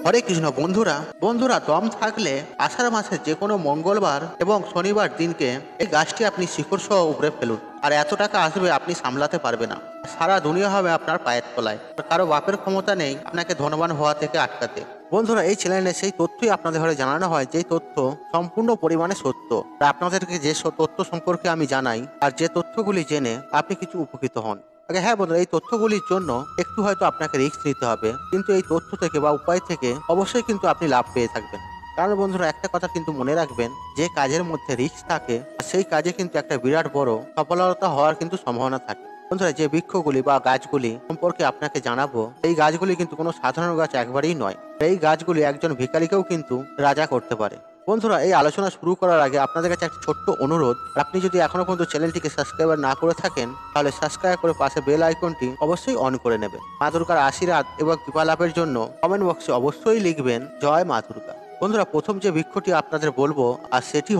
হরে কৃষ্ণ। বন্ধুরা বন্ধুরা দম থাকলে আষাঢ় মাসের যে কোনো মঙ্গলবার এবং শনিবার দিনকে এই গাছটি আপনি শিকড় সহ উপড়ে ফেলুন, আর এত টাকা আসবে আপনি সামলাতে পারবে না। সারা দুনিয়া হবে আপনার পায়ের তলায়। আর কারো বাপের ক্ষমতা নেই আপনাকে ধনবান হওয়া থেকে আটকাতে। বন্ধুরা এই চ্যানেলে সেই তথ্যই আপনাদের ঘরে জানানো হয় যেই তথ্য সম্পূর্ণ পরিমাণে সত্য। আর আপনাদেরকে যে তথ্য সম্পর্কে আমি জানাই আর যে তথ্যগুলি জেনে আপনি কিছু উপকৃত হন। হ্যাঁ বন্ধুরা, এই তথ্যগুলির জন্য একটু হয়তো আপনাকে রিস্ক নিতে হবে, কিন্তু এই তথ্য থেকে বা উপায় থেকে অবশ্যই কিন্তু আপনি লাভ পেয়ে থাকবেন। কারণ বন্ধুরা একটা কথা কিন্তু মনে রাখবেন, যে কাজের মধ্যে রিস্ক থাকে সেই কাজে কিন্তু একটা বিরাট বড় সফলতা হওয়ার কিন্তু সম্ভাবনা থাকে। বন্ধুরা যে বৃক্ষগুলি বা গাছগুলি সম্পর্কে আপনাকে জানাবো, এই গাছগুলি কিন্তু কোনো সাধারণ গাছ একবারেই নয়। এই গাছগুলি একজন ভিখারিকেও কিন্তু রাজা করতে পারে। বন্ধুরা এই আলোচনা শুরু করার আগে আপনাদের কাছে একটা ছোট্ট অনুরোধ, আপনি যদি এখনো পর্যন্ত চ্যানেলটিকে সাবস্ক্রাইব না করে থাকেন তাহলে সাবস্ক্রাইব করে পাশে বেল আইকনটি অবশ্যই অন করে নেবেন। মা দুর্গার আশীর্বাদ এবং কৃপা লাভের জন্য কমেন্ট বক্সে অবশ্যই লিখবেন জয় মা দুর্গা। বন্ধুরা প্রথম যে বৃক্ষটি আপনাদের বলবো আর সেটি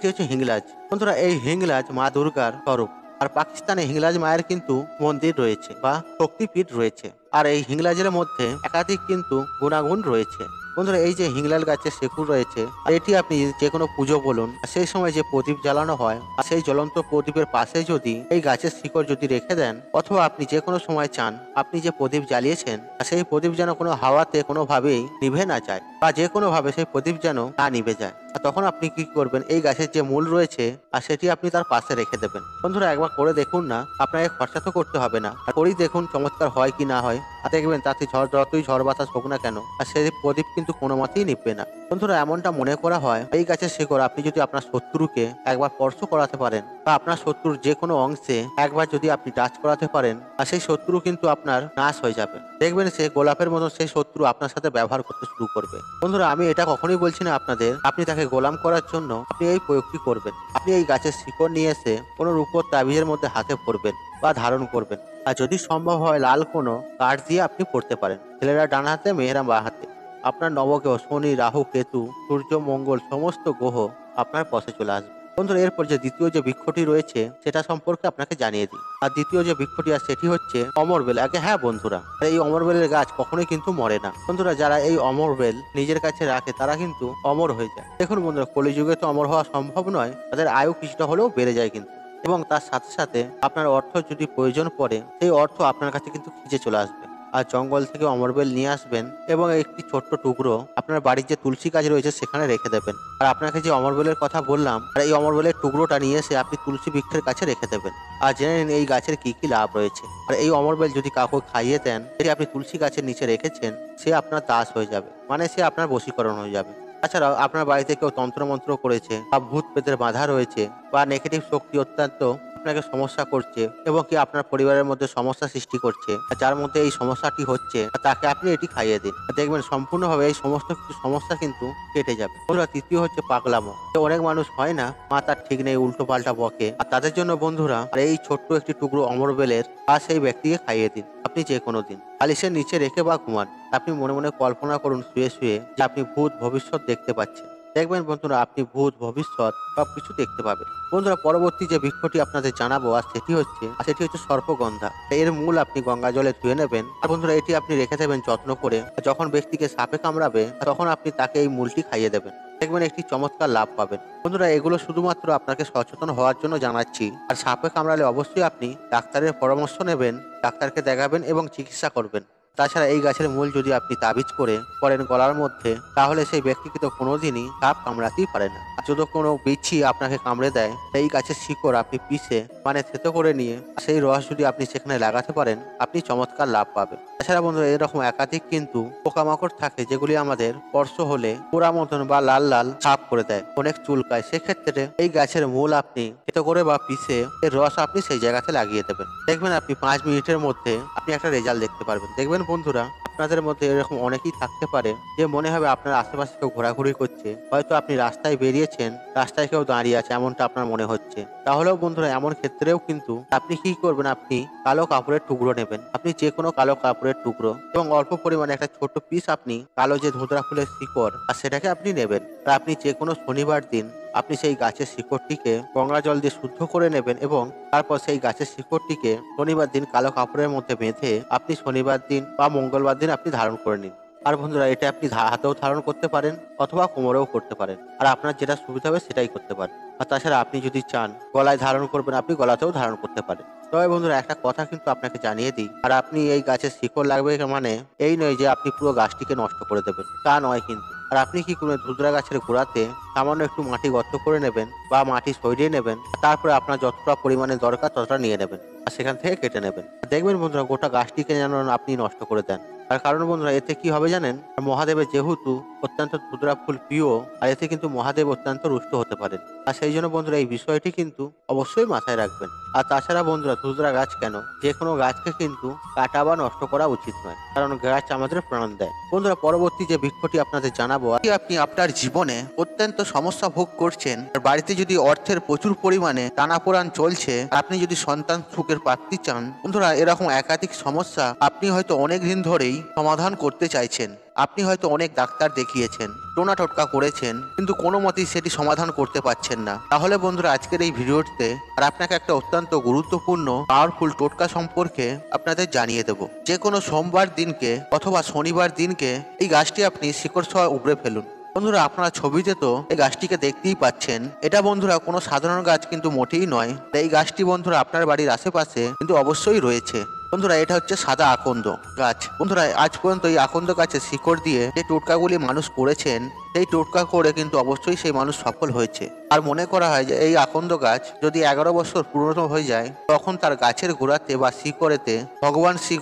হচ্ছে হিংলাজ। বন্ধুরা এই হিংলাজ মা দুর্গার স্বরূপ। আর পাকিস্তানে হিংলাজ মায়ের কিন্তু মন্দির রয়েছে বা শক্তিপীঠ রয়েছে। আর এই হিংলাজের মধ্যে একাধিক কিন্তু গুণাগুণ রয়েছে। বন্ধুরা এই যে হিংলাল গাছের শেকড় রয়েছে, আর এটি আপনি যে কোনো পুজো বলুন, সেই সময় যে প্রদীপ জ্বালানো হয় আর সেই জ্বলন্ত প্রদীপের পাশে যদি এই গাছের শিকড় যদি রেখে দেন, অথবা আপনি যে কোনো সময় চান আপনি যে প্রদীপ জ্বালিয়েছেন সেই প্রদীপ যেন কোনো হাওয়াতে কোনোভাবেই নিভে না যায়, বা যে কোনো ভাবে সেই প্রদীপ যেন না নিভে যায়, আর তখন আপনি কি করবেন, এই গাছের যে মূল রয়েছে আর সেটি আপনি তার পাশে রেখে দেবেন। বন্ধুরা একবার করে দেখুন না, আপনাকে খরচা তো করতে হবে না, আর করেই দেখুন চমৎকার হয় কি না হয়। আর দেখবেন তাতে যতই ঝড় বাতাস হোক না কেন আর সেই প্রদীপ কিন্তু কোনো মতেই নিভবে না। বন্ধুরা এমনটা মনে করা হয়, এই গাছের শিকড় আপনি যদি আপনার শত্রুকে একবার স্পর্শ করাতে পারেন বা আপনার শত্রুর যে কোনো অংশে একবার যদি আপনি টাচ করাতে পারেন, আর সেই শত্রু কিন্তু আপনার নাশ হয়ে যাবে। দেখবেন সে গোলাপের মতো সেই শত্রু আপনার সাথে ব্যবহার করতে শুরু করবে। বন্ধুরা আমি এটা কখনোই বলছি না আপনাদের আপনি তাকে গোলাম করার জন্য আপনি এই প্রয়োগটি করবেন। আপনি এই গাছের শিকড় নিয়ে এসে কোনো রূপোর তাবিজের মধ্যে হাতে পরবেন বা ধারণ করবেন। আর যদি সম্ভব হয় লাল কোনো কাঠ দিয়ে আপনি পড়তে পারেন। ছেলেরা ডান হাতে, মেয়েরা বাঁ হাতে। আপনার নবগ্রহ শনি, রাহু, কেতু, সূর্য, মঙ্গল সমস্ত গ্রহ আপনার পথে চলে আসবে। বন্ধুরা এরপর যে দ্বিতীয় যে বৃক্ষটি রয়েছে সেটা সম্পর্কে আপনাকে জানিয়ে দিই। আর দ্বিতীয় যে বৃক্ষটি আছে সেটি হচ্ছে অমরবেল। হ্যাঁ বন্ধুরা, এই অমরবেলের গাছ কখনোই কিন্তু মরে না। বন্ধুরা যারা এই অমরবেল নিজের কাছে রাখে তারা কিন্তু অমর হয়ে যায়। দেখুন বন্ধুরা কলিযুগে তো অমর হওয়া সম্ভব নয়, তাদের আয়ু কিছুটা হলেও বেড়ে যায় কিন্তু। এবং তার সাথে সাথে আপনার অর্থ যদি প্রয়োজন পড়ে সেই অর্থ আপনার কাছে কিন্তু খিচে চলে আসবে। আর জঙ্গল থেকে অমরবেল নিয়ে আসবেন এবং একটি ছোট্ট টুকরো আপনার বাড়ির যে তুলসী গাছ রয়েছে সেখানে রেখে দেবেন। আর আপনাকে যে অমরবেলের কথা বললাম, আর এই অমরবেলের টুকরোটা নিয়ে এসে আপনি তুলসী বৃক্ষের কাছে রেখে দেবেন। আর জেনে নিন এই গাছের কি কি লাভ রয়েছে। আর এই অমরবেল যদি কাউকে খাইয়ে দেন, যদি আপনি তুলসী গাছের নিচে রেখেছেন, সে আপনার দাস হয়ে যাবে, মানে সে আপনার বশীকরণ হয়ে যাবে। তাছাড়াও আপনার বাড়িতে কেউ তন্ত্রমন্ত্র করেছে বা ভূত প্রেতের বাধা রয়েছে বা নেগেটিভ শক্তি অত্যন্ত আপনাকে সমস্যা করছে এবং কি আপনার পরিবারের মধ্যে সমস্যা সৃষ্টি করছে, আর যার মধ্যে এই সমস্যাটি হচ্ছে তাকে আপনি এটি খাইয়ে দিন, দেখবেন সম্পূর্ণভাবে এই সমস্ত কিছু সমস্যা কিন্তু কেটে যাবে। বন্ধুরা তৃতীয় হচ্ছে পাগলামো। অনেক মানুষ হয় না মাথার ঠিক নেই, উল্টো পাল্টা বকে, আর তাদের জন্য বন্ধুরা এই ছোট্ট একটি টুকরো অমরবেলের আর সেই ব্যক্তিকে খাইয়ে দিন আপনি যে কোনো দিন, বালিশের নিচে রেখে বা ঘুমান। আপনি মনে মনে কল্পনা করুন শুয়ে শুয়ে যে আপনি ভূত ভবিষ্যৎ দেখতে পাচ্ছেন। দেখবেন বন্ধুরা আপনি ভূত ভবিষ্যৎ সবকিছু দেখতে পাবেন। বন্ধুরা পরবর্তী যে বৃক্ষটি আপনাদের জানাবো আর সেটি হচ্ছে সর্পগন্ধা। এর মূল আপনি গঙ্গা জলে ধুয়ে নেবেন। আর বন্ধুরা এটি আপনি রেখে দেবেন যত্ন করে। যখন ব্যক্তিকে সাপে কামড়াবে তখন আপনি তাকে এই মূলটি খাইয়ে দেবেন, দেখবেন একটি চমৎকার লাভ পাবেন। বন্ধুরা এগুলো শুধুমাত্র আপনাকে সচেতন হওয়ার জন্য জানাচ্ছি। আর সাপে কামড়ালে অবশ্যই আপনি ডাক্তারের পরামর্শ নেবেন, ডাক্তারকে দেখাবেন এবং চিকিৎসা করবেন। তাছাড়া এই গাছের মূল যদি আপনি তাবিজ করে পড়েন গলার মধ্যে, তাহলে সেই ব্যক্তিকে তো কোনোদিনই সাপ কামড়াতেই পারে না। যদি কোনো বিচ্ছি আপনাকে কামড়ে দেয়, সেই গাছের শিকড় আপনি পিষে মানে থেতো করে নিয়ে সেই রস যদি আপনি সেখানে লাগাতে পারেন, আপনি চমৎকার লাভ পাবেন। তাছাড়া বন্ধুরা এরকম একাধিক কিন্তু পোকামাকড় থাকে যেগুলি আমাদের স্পর্শ হলে পোড়া মতন বা লাল লাল ছাপ করে দেয়, অনেক চুলকায়। সেক্ষেত্রে এই গাছের মূল আপনি থেতো করে বা পিষে এর রস আপনি সেই জায়গাতে লাগিয়ে দেবেন, দেখবেন আপনি 5 মিনিটের মধ্যে আপনি একটা রেজাল্ট দেখতে পারবেন। দেখবেন বন্ধুরা আপনাদের মধ্যে এরকম অনেকেই থাকতে পারে যে মনে হবে আপনার আশেপাশে কেউ ঘোরাঘুরি করছে, হয়তো আপনি রাস্তায় বেরিয়েছেন, রাস্তায় কেউ দাঁড়িয়ে আছে এমনটা আপনার মনে হচ্ছে। তাহলেও বন্ধুরা এমন ক্ষেত্রেও কিন্তু আপনি কি করবেন, আপনি কালো কাপড়ের টুকরো নেবেন, আপনি যে কোনো কালো কাপড়ের টুকরো এবং অল্প পরিমাণে একটা ছোট পিস আপনি কালো যে ধুতরা ফুলের শিকড় আর সেটাকে আপনি নেবেন। আর আপনি যে কোনো শনিবার দিন আপনি সেই গাছের শিকড়টিকে গঙ্গা জল দিয়ে শুদ্ধ করে নেবেন এবং তারপর সেই গাছের শিকড়টিকে শনিবার দিন কালো কাপড়ের মধ্যে বেঁধে আপনি শনিবার দিন বা মঙ্গলবার দিন আপনি ধারণ করে নিন। আর বন্ধুরা এটা আপনি হাতেও ধারণ করতে পারেন অথবা কোমরেও করতে পারেন, আর আপনার যেটা সুবিধা হবে সেটাই করতে পারেন। আর তাছাড়া আপনি যদি চান গলায় ধারণ করবেন, আপনি গলাতেও ধারণ করতে পারেন। তবে বন্ধুরা একটা কথা কিন্তু আপনাকে জানিয়ে দিই, আর আপনি এই গাছের শিকড় লাগবে মানে এই নয় যে আপনি পুরো গাছটিকে নষ্ট করে দেবেন, তা নয় কিন্তু। আর আপনি কি করবেন, ধুতরা গাছের গোড়াতে সামান্য একটু মাটি গর্ত করে নেবেন বা মাটি সরিয়ে নেবেন, তারপরে আপনার যতটা পরিমাণে দরকার ততটা নিয়ে নেবেন আর সেখান থেকে কেটে নেবেন। দেখবেন বন্ধুরা গোটা গাছটিকে যেন আপনি নষ্ট করে দেন। আর কারণ বন্ধুরা এতে কি হবে জানেন, মহাদেবের যেহেতু অত্যন্ত ধুতরা ফুল প্রিয়, আর এতে কিন্তু মহাদেব অত্যন্ত রুষ্ট হতে পারেন। আর সেই জন্য বন্ধুরা এই বিষয়টি কিন্তু অবশ্যই মাথায় রাখবেন। আর তাছাড়া বন্ধুরা ধুতরা গাছ কেন, যে কোনো গাছকে কিন্তু কাটা বা নষ্ট করা উচিত নয়, কারণ গাছ আমাদের প্রাণ দেয়। বন্ধুরা পরবর্তী যে বৃক্ষটি আপনাদের জানাবো, আপনি আপনার জীবনে অত্যন্ত সমস্যা ভোগ করছেন, আর বাড়িতে যদি অর্থের প্রচুর পরিমাণে টানাপোড়ান চলছে, আপনি যদি সন্তান সুখের প্রাপ্তি চান, বন্ধুরা এরকম একাধিক সমস্যা আপনি হয়তো অনেক দিন ধরেই সমাধান করতে চাইছেন। আপনি হয়তো অনেক ডাক্তার দেখিয়েছেন, টোনা টোটকা করেছেন, কিন্তু কোনো মতেই সেটি সমাধান করতে পারছেন না। তাহলে বন্ধুরা আজকের এই ভিডিওটিতে আর আপনাকে একটা অত্যন্ত গুরুত্বপূর্ণ পাওয়ারফুল টোটকা সম্পর্কে আপনাদের জানিয়ে দেব। যে কোনো সোমবার দিনকে অথবা শনিবার দিনকে এই গাছটি আপনি শিকড় সহ উপড়ে ফেলুন। বন্ধুরা আপনারা ছবিতে তো এই গাছটিকে দেখতেই পাচ্ছেন, এটা বন্ধুরা কোনো সাধারণ গাছ কিন্তু মোটেই নয়। এই গাছটি বন্ধুরা আপনার বাড়ির আশেপাশে কিন্তু অবশ্যই রয়েছে। বন্ধুরা এটা হচ্ছে সাদা আকন্দ গাছ। বন্ধুরা আজ পর্যন্ত এই আকন্দ গাছের শিকড় দিয়ে যে টোটকাগুলি মানুষ করেছেন, সেই টোটকা করে কিন্তু অবশ্যই সেই মানুষ সফল হয়েছে। আর মনে করা হয় যে এই আকন্দ গাছ যদি 11 বছর পুরনো হয়ে যায়, তখন তার গাছের গোড়াতে বা শিকড়েতে ভগবান শ্রী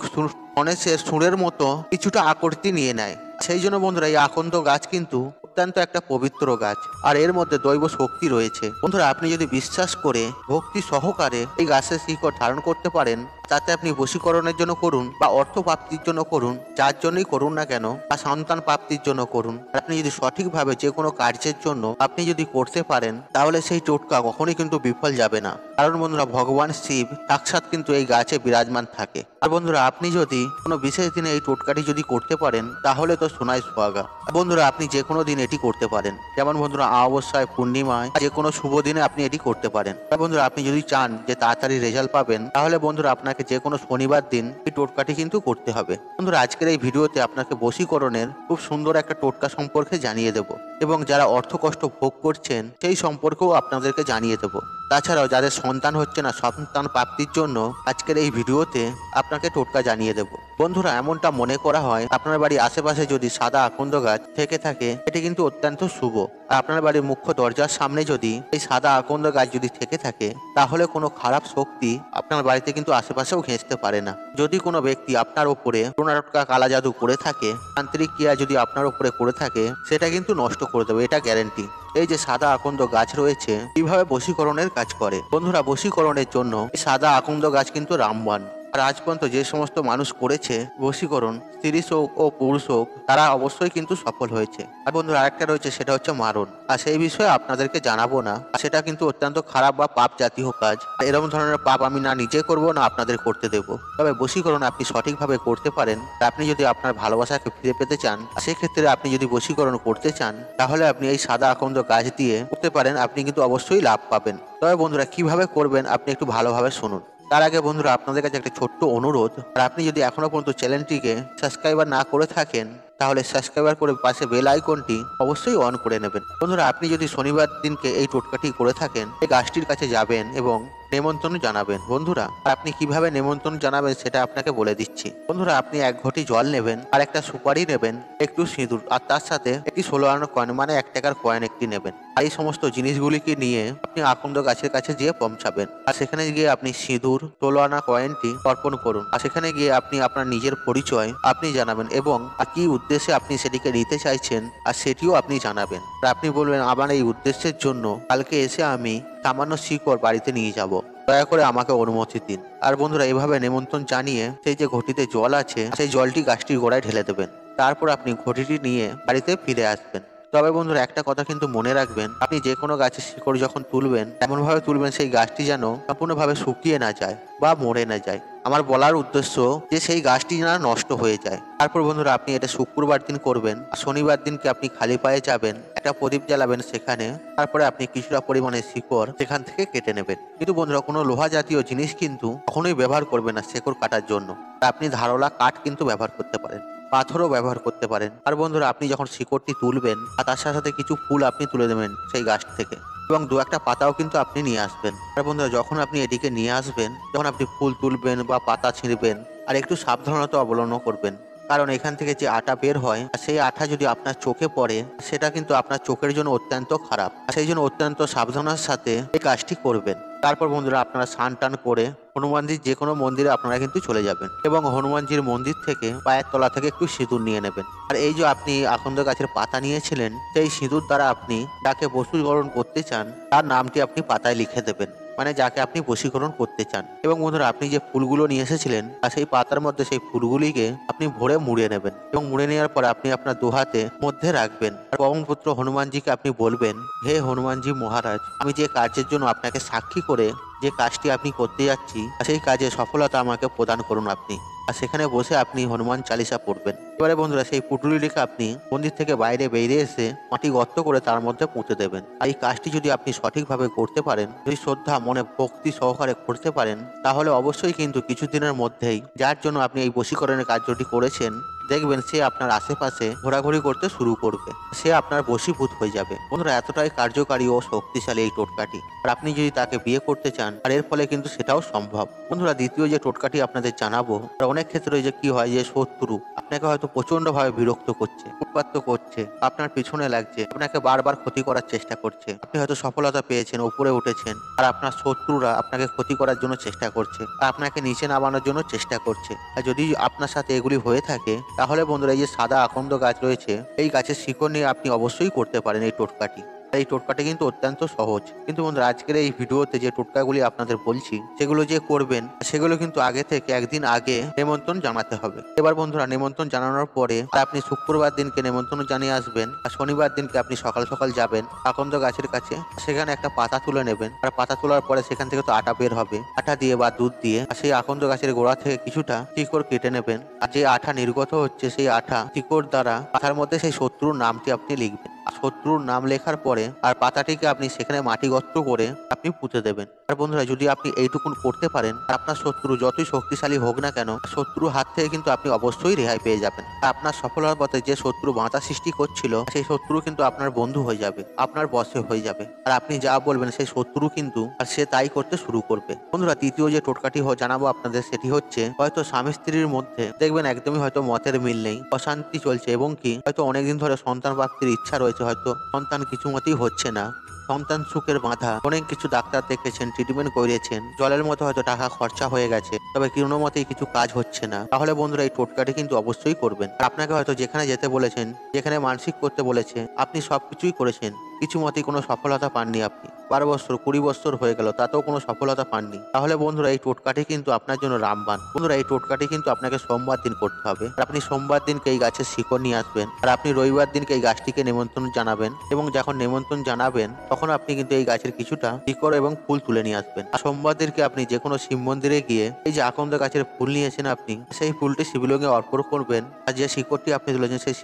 গণেশের সুরের মতো কিছুটা আকৃতি নিয়ে নেয়। সেই জন্য বন্ধুরা এই আকন্দ গাছ কিন্তু অত্যন্ত একটা পবিত্র গাছ, আর এর মধ্যে দৈব শক্তি রয়েছে। বন্ধুরা আপনি যদি বিশ্বাস করে ভক্তি সহকারে এই গাছের শিকড় ধারণ করতে পারেন, তাতে আপনি বশীকরণের জন্য করুন বা অর্থ প্রাপ্তির জন্য করুন, যার জন্যই করুন না কেন, বা সন্তান প্রাপ্তির জন্য করুন, আপনি যদি সঠিকভাবে যে কোনো কার্যের জন্য আপনি যদি করতে পারেন, তাহলে সেই টোটকা কখনোই কিন্তু বিফল যাবে না। কারণ বন্ধুরা ভগবান শিব সাক্ষাৎ কিন্তু এই গাছে বিরাজমান থাকে। আর বন্ধুরা আপনি যদি কোনো বিশেষ দিনে এই টোটকাটি যদি করতে পারেন, তাহলে তো সোনায় সোহাগা। বন্ধুরা আপনি যে কোনো দিন এটি করতে পারেন, যেমন বন্ধুরা অমাবস্যায়, পূর্ণিমায়, যে কোনো শুভ দিনে আপনি এটি করতে পারেন। বন্ধুরা আপনি যদি চান যে তাড়াতাড়ি রেজাল্ট পাবেন, তাহলে বন্ধুরা আপনাকে যে কোনো শনিবার দিন এই টোটকাটি কিন্তু করতে হবে। বন্ধুরা আজকের এই ভিডিওতে আপনাকে বশীকরণের খুব সুন্দর একটা টোটকা সম্পর্কে জানিয়ে দেব, এবং যারা অর্থ কষ্ট ভোগ করছেন সেই সম্পর্কেও আপনাদেরকে জানিয়ে দেব। তাছাড়াও যাদের সন্তান হচ্ছে না, সন্তান প্রাপ্তির জন্য আজকের এই ভিডিওতে আপনাকে টোটকা জানিয়ে দেব। বন্ধুরা এমনটা মনে করা হয় আপনার বাড়ির আশেপাশে যদি সাদা আকন্দ গাছ থেকে থাকে, এটি কিন্তু অত্যন্ত শুভ। আর আপনার বাড়ির মুখ্য দরজার সামনে যদি এই সাদা আকন্দ গাছ যদি থেকে থাকে, তাহলে কোনো খারাপ শক্তি আপনার বাড়িতে কিন্তু আশেপাশেও ঘেঁষতে পারে না। যদি কোনো ব্যক্তি আপনার ওপরে টোনা টোটকা কালা জাদু করে থাকে, তান্ত্রিক ক্রিয়া যদি আপনার ওপরে করে থাকে, সেটা কিন্তু নষ্ট করে দেবে, এটা গ্যারেন্টি। এই যে সাদা আকন্দ গাছ রয়েছে কিভাবে বশীকরণের কাজ করে, বন্ধুরা বশীকরণের জন্য এই সাদা আকন্দ গাছ কিন্তু রামবাণ। আর আজ পর্যন্ত যে সমস্ত মানুষ করেছে বশীকরণ, স্ত্রী হোক ও পুরুষ হোক, তারা অবশ্যই কিন্তু সফল হয়েছে। আর বন্ধুরা আরেকটা রয়েছে, সেটা হচ্ছে মারণ। আর সেই বিষয়ে আপনাদেরকে জানাবো না, সেটা কিন্তু অত্যন্ত খারাপ বা পাপ জাতীয় কাজ। এরকম ধরনের পাপ আমি না নিজে করবো না আপনাদের করতে দেবো। তবে বশীকরণ আপনি সঠিকভাবে করতে পারেন। আপনি যদি আপনার ভালোবাসাকে ফিরে পেতে চান, সেক্ষেত্রে আপনি যদি বশীকরণ করতে চান, তাহলে আপনি এই সাদা আকন্দ গাছ দিয়ে করতে পারেন, আপনি কিন্তু অবশ্যই লাভ পাবেন। তবে বন্ধুরা কিভাবে করবেন আপনি একটু ভালোভাবে শুনুন। তার আগে বন্ধুরা আপনাদের কাছে একটা ছোট্ট অনুরোধ, আর আপনি যদি এখনো পর্যন্ত চ্যানেলটিকে সাবস্ক্রাইবার না করে থাকেন, তাহলে সাবস্ক্রাইবার করে পাশে বেল আইকনটি অবশ্যই অন করে নেবেন। বন্ধুরা আপনি যদি শনিবার দিনকে এই টোটকাটি করে থাকেন, এই গাছটির কাছে যাবেন এবং নেমন্তন্ন জানাবেন। বন্ধুরা আপনি কিভাবে নেমন্তন্ন জানাবেন সেটা আপনাকে বলে দিচ্ছি। বন্ধুরা আপনি 1 ঘটি জল নেবেন, আর একটা সুপারি নেবেন, একটু সিঁদুর, আর তার সাথে একটি 16 আনা কয়েন মানে 1 টাকার কয়েন একটি নেবেন। আর এই সমস্ত জিনিসগুলিকে নিয়ে আপনি আকন্দ গাছের কাছে গিয়ে পৌঁছাবেন। আর সেখানে গিয়ে আপনি সিঁদুর, 16 আনা কয়েনটি অর্পণ করুন। আর সেখানে গিয়ে আপনি আপনার নিজের পরিচয় আপনি জানাবেন, এবং কি উদ্দেশ্যে আপনি সেটিকে নিতে চাইছেন আর সেটিও আপনি জানাবেন। আর আপনি বলবেন আমার এই উদ্দেশ্যের জন্য কালকে এসে আমি সামান্য শিকড় বাড়িতে নিয়ে যাব, দয়া করে আমাকে অনুমতি দিন। আর বন্ধুরা এভাবে নেমন্তন্ন জানিয়ে সেই যে ঘটিতে জল আছে, সেই জলটি গাছটির গোড়ায় ঢেলে দেবেন। তারপর আপনি ঘটিটি নিয়ে বাড়িতে ফিরে আসবেন। তবে বন্ধুরা একটা কথা কিন্তু মনে রাখবেন, আপনি যে কোনো গাছের শিকড় যখন তুলবেন, এমনভাবে তুলবেন সেই গাছটি যেন সম্পূর্ণভাবে শুকিয়ে না যায় বা মরে না যায়। আমার বলার উদ্দেশ্য যে সেই গাছটি যেন নষ্ট হয়ে যায়। তারপর বন্ধুরা আপনি এটা শুক্রবার দিন করবেন, আর শনিবার দিনকে আপনি খালি পায়ে যাবেন, একটা প্রদীপ জ্বালাবেন সেখানে। তারপরে আপনি কিছুটা পরিমাণে শিকড় সেখান থেকে কেটে নেবেন। কিন্তু বন্ধুরা কোনো লোহা জাতীয় জিনিস কিন্তু কখনোই ব্যবহার করবেন না শিকড় কাটার জন্য। আপনি ধারলা কাঠ কিন্তু ব্যবহার করতে পারেন, পাথরও ব্যবহার করতে পারেন। আর বন্ধুরা আপনি যখন শিকড়টি তুলবেন আর তার সাথে সাথে কিছু ফুল আপনি তুলে দেবেন সেই গাছ থেকে, এবং দু একটা পাতাও কিন্তু আপনি নিয়ে আসবেন। আর বন্ধুরা যখন আপনি এটিকে নিয়ে আসবেন, যখন আপনি ফুল তুলবেন বা পাতা ছিঁড়বেন, আর একটু সাবধানতা অবলম্বন করবেন, কারণ এখান থেকে যে আটা বের হয় সেই আঠা যদি আপনার চোখে পড়ে সেটা কিন্তু আপনার চোখের জন্য অত্যন্ত খারাপ। সেই জন্য অত্যন্ত সাবধানের সাথে এই কাজটি করবেন। তারপর বন্ধুরা আপনারা স্নান টান করে হনুমানজির যে কোনো মন্দিরে আপনারা কিন্তু চলে যাবেন এবং হনুমানজির মন্দির থেকে পায়ের তলা থেকে একটু সিঁদুর নিয়ে নেবেন। আর এই যে আপনি আকন্দ গাছের পাতা নিয়েছিলেন, সেই সিঁদুর দ্বারা আপনি যাকে বশীকরণ করতে চান তার নামটি আপনি পাতায় লিখে দেবেন, মানে যাকে আপনি বশীকরণ করতে চান। এবং বন্ধুরা আপনি যে ফুলগুলো নিয়ে এসেছিলেন আর সেই পাতার মধ্যে সেই ফুলগুলিকে আপনি ভরে মুড়ে নেবেন, এবং মুড়ে নেওয়ার পরে আপনি আপনার দু হাতে মধ্যে রাখবেন। আর পবনপুত্র হনুমানজিকে আপনি বলবেন, হে হনুমানজি মহারাজ, আমি যে কাজের জন্য আপনাকে সাক্ষী করে যে কাজটি আপনি করতে যাচ্ছি সেই কাজে সফলতা আমাকে প্রদান করুন আপনি। আর সেখানে বসে আপনি হনুমান চালিসা পড়বেন। এবারে বন্ধুরা সেই পুটুলিটিকে আপনি মন্দির থেকে বাইরে বেরিয়ে এসে মাটি গর্ত করে তার মধ্যে পুঁতে দেবেন। আর এই কাজটি যদি আপনি সঠিকভাবে করতে পারেন, যদি শ্রদ্ধা মনে ভক্তি সহকারে করতে পারেন, তাহলে অবশ্যই কিন্তু কিছুদিনের মধ্যেই যার জন্য আপনি এই বশীকরণের কার্যটি করেছেন দেখবেন সে আপনার আশেপাশে ঘোরাঘুরি করতে শুরু করবে, সে আপনার বশীভূত হয়ে যাবে। বন্ধুরা এতটাই কার্যকারী ও শক্তিশালী এই টোটকাটি। আর আপনি যদি তাকে বিয়ে করতে চান আর এর ফলে কিন্তু সেটাও সম্ভব। বন্ধুরা দ্বিতীয় যে টোটকাটি আপনাদের জানাবো, অনেক ক্ষেত্রে যে কি হয় যে শত্রু আপনাকে হয়তো প্রচন্ড ভাবে বিরক্ত করছে, উৎপাত করছে, আপনার পিছনে লাগছে, আপনাকে বারবার ক্ষতি করার চেষ্টা করছে। আপনি হয়তো সফলতা পেয়েছেন, উপরে উঠেছেন, আর আপনার শত্রুরা আপনাকে ক্ষতি করার জন্য চেষ্টা করছে, আর আপনাকে নিচে নামানোর জন্য চেষ্টা করছে। আর যদি আপনার সাথে এগুলি হয়ে থাকে তাহলে বন্ধুরা এই যে সাদা আকন্দ গাছ রয়েছে এই গাছের শিকড় নিয়ে আপনি অবশ্যই করতে পারেন এই টোটকাটি। এই টোটকাটি কিন্তু অত্যন্ত সহজ। কিন্তু বন্ধুরা আজকের এই ভিডিওতে যে টোটকাগুলি আপনাদের বলছি সেগুলো যে করবেন সেগুলো কিন্তু আগে থেকে একদিন আগে নেমন্ত্রণ জানাতে হবে। এবার বন্ধুরা নেমন্ত্রণ জানানোর পরে আপনি শুক্রবার দিনকে নেমন্ত্রণ জানিয়ে আসবেন, আর শনিবার দিনকে আপনি সকাল সকাল যাবেন আকন্দ গাছের কাছে, সেখানে একটা পাতা তুলে নেবেন। আর পাতা তোলার পরে সেখান থেকে তো আটা বের হবে, আটা দিয়ে বা দুধ দিয়ে আর সেই আকন্দ গাছের গোড়া থেকে কিছুটা শিকড় কেটে নেবেন। আর যে আঠা নির্গত হচ্ছে সেই আঠা শিকড় দ্বারা পাতার মধ্যে সেই শত্রুর নামটি আপনি লিখবেন। শত্রুর নাম লেখার পরে আর পাতাটিকে আপনি সেখানে মাটি গর্ত করে আপনি পুঁতে দেবেন। আর বন্ধুরা যদি আপনি এইটুকুন করতে পারেন, আপনার শত্রু যতই শক্তিশালী হোক না কেন শত্রুর হাত থেকে কিন্তু আপনি অবশ্যই রেহাই পেয়ে যাবেন। আর আপনার সফলতার পথে যে শত্রু বাধা সৃষ্টি করছিল সেই শত্রু কিন্তু আপনার বন্ধু হয়ে যাবে, আপনার বশে হয়ে যাবে। আর আপনি যা বলবেন সেই শত্রু কিন্তু আর সে তাই করতে শুরু করবে। বন্ধুরা তৃতীয় যে টোটকাটি জানাবো আপনাদের সেটি হচ্ছে, হয়তো স্বামী স্ত্রীর মধ্যে দেখবেন একদমই হয়তো মতের মিল নেই, অশান্তি চলছে, এবং কি হয়তো অনেকদিন ধরে সন্তান প্রাপ্তির ইচ্ছা রয়েছে, হয়তো সন্তান কিছু মতেই হচ্ছে না, সন্তান সুখের বাধা, অনেক কিছু ডাক্তার দেখেছেন, ট্রিটমেন্ট করিয়েছেন, জলের মতো হয়তো টাকা খরচা হয়ে গেছে, তবে কোনো মতেই কিছু কাজ হচ্ছে না। তাহলে বন্ধুরা এই টোটকাটি কিন্তু অবশ্যই করবেন। আপনাকে হয়তো যেখানে যেতে বলেছেন, যেখানে মানসিক করতে বলেছে, আপনি সবকিছুই করেছেন, কিছু মতেই কোনো সফলতা পাননি। আপনি 12 বছর 20 বছর হয়ে গেল তাতেও কোনো সফলতা পাননি। তাহলে বন্ধুরা এই টোটকাটি কিন্তু আপনার জন্য রামবাণ। বন্ধুরা এই টোটকাটি কিন্তু আপনাকে সোমবার দিন করতে হবে। আপনি সোমবার দিনকে এই গাছের শিকড় নিয়ে আসবেন, আর আপনি রবিবার দিনকে এই গাছটিকে নেমন্ত্রণ জানাবেন, এবং যখন নেমন্ত্রণ জানাবেন তখন আপনি কিন্তু এই গাছের কিছুটা শিকড় এবং ফুল তুলে নিয়ে আসবেন। আর সোমবার দিনকে আপনি যে কোনো শিব মন্দিরে গিয়ে এই যে আকন্দ গাছের ফুল নিয়েছেন আপনি সেই ফুলটি শিবলিঙ্গে অর্পণ করবেন। আর যে শিকড়টি আপনি তুলেছেন সেই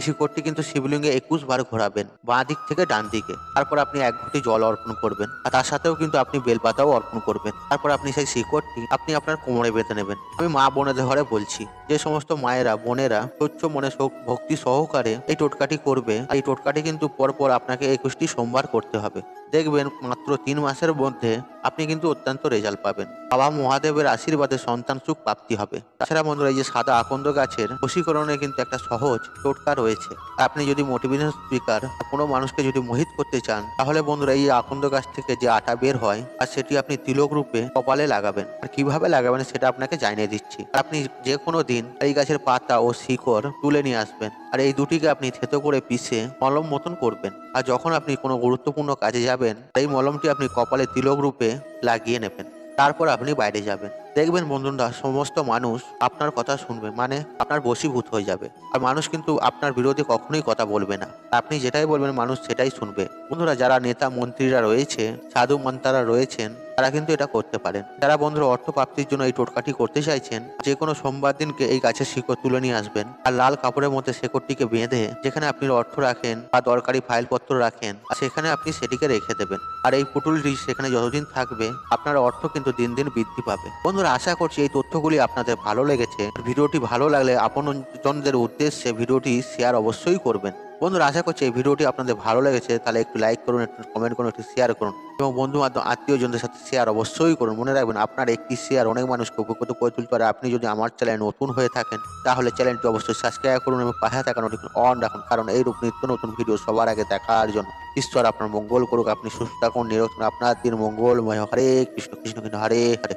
শিকড়টি কিন্তু শিবলিঙ্গে 21 বার ঘোরাবেন, বাঁ দিক থেকে ডান দিকে। তারপর আপনি 1 ঘটি জল অর্পণ করবেন, আর তার সাথেও কিন্তু আপনি বেলপাতাও অর্পণ করবেন। তারপর আপনি সেই শিকড়টি আপনি আপনার কোমরে বেঁধে নেবেন। আমি মা বোনেদের ঘরে বলছি, যে সমস্ত মায়েরা বোনেরা স্বচ্ছ মনে ভক্তি সহকারে এই টোটকাটি করবে, এই টোটকাটি কিন্তু পরপর আপনাকে 21টি সোমবার করতে হবে। দেখবেন মাত্র 3 মাসের মধ্যে আপনি কিন্তু অত্যন্ত রেজাল্ট পাবেন। বাবা মহাদেবের আশীর্বাদে সন্তান সুখ প্রাপ্তি হবে। তাছাড়া বন্ধুরা এই যে সাদা আকন্দ গাছের বশীকরণে কিন্তু একটা সহজ টোটকা রয়েছে। আপনি যদি মোটিভেশন স্পিকার কোনো মানুষকে যদি মোহিত করতে চান, তাহলে বন্ধুরা এই আকন্দ গাছ থেকে যে আটা বের হয় আর সেটি আপনি তিলক রূপে কপালে লাগাবেন। আর কিভাবে লাগাবেন সেটা আপনাকে জানিয়ে দিচ্ছি। আপনি যে কোনো দিন এই গাছের পাতা ও শিকড় তুলে নিয়ে আসবেন, আর এই দুটিকে আপনি থেতো করে পিষে মলম মতন করবেন। আর যখন আপনি কোনো গুরুত্বপূর্ণ কাজে যাবেন এই মলমটি আপনি কপালে তিলক রূপে লাগিয়ে নেবেন। তারপর আপনি বাইরে যাবেন, দেখবেন বন্ধুরা সমস্ত মানুষ আপনার কথা শুনবে, মানে আপনার বশীভূত হয়ে যাবে। আর মানুষ কিন্তু আপনার বিরোধে কখনোই কথা বলবে না, আপনি যেটাই বলবেন মানুষ সেটাই শুনবে। বন্ধুরা যারা নেতা মন্ত্রীরা রয়েছে, সাধু মন্ত্রীরা রয়েছেন, তারা কিন্তু এটা করতে পারেন। যারা বন্ধুরা অর্থ প্রাপ্তির জন্য এই টোটকাটি করতে চাইছেন, যে কোনো সোমবার দিনকে এই গাছের শিকড় তুলে নিয়ে আসবেন আর লাল কাপড়ের মধ্যে শিকড়টিকে বেঁধে যেখানে আপনি অর্থ রাখেন বা দরকারি ফাইলপত্র রাখেন সেখানে আপনি সেটিকে রেখে দেবেন। আর এই পুটুলটি সেখানে যতদিন থাকবে আপনার অর্থ কিন্তু দিন দিন বৃদ্ধি পাবে। বন্ধুরা, আশা করছি এই তথ্যগুলি আপনাদের ভালো লেগেছে। ভিডিওটি ভালো লাগলে আপনজনদের উদ্দেশ্যে ভিডিওটি শেয়ার অবশ্যই করবেন। বন্ধুরা, আশা করছি এই ভিডিওটি আপনাদের ভালো লেগেছে, তাহলে একটু লাইক করুন, একটু কমেন্ট করুন, একটু শেয়ার করুন এবং বন্ধু বান্ধব আত্মীয়জনদের সাথে শেয়ার অবশ্যই করুন। মনে রাখবেন, আপনার একটি শেয়ার অনেক মানুষকে উপকৃত করে তুলতে পারে। আপনি যদি আমার চ্যানেলে নতুন হয়ে থাকেন তাহলে চ্যানেলটি অবশ্যই সাবস্ক্রাইব করুন এবং পাশে থাকা নোটিফিকেশন অন রাখুন, কারণ এইরূপ নিত্য নতুন ভিডিও সবার আগে দেখার জন্য। ঈশ্বর আপনার মঙ্গল করুক, আপনি সুস্থ থাকুন, নিরোগ থাকুন, আপনার দিন মঙ্গলময়। হরে কৃষ্ণ কৃষ্ণ কৃষ্ণ হরে হরে।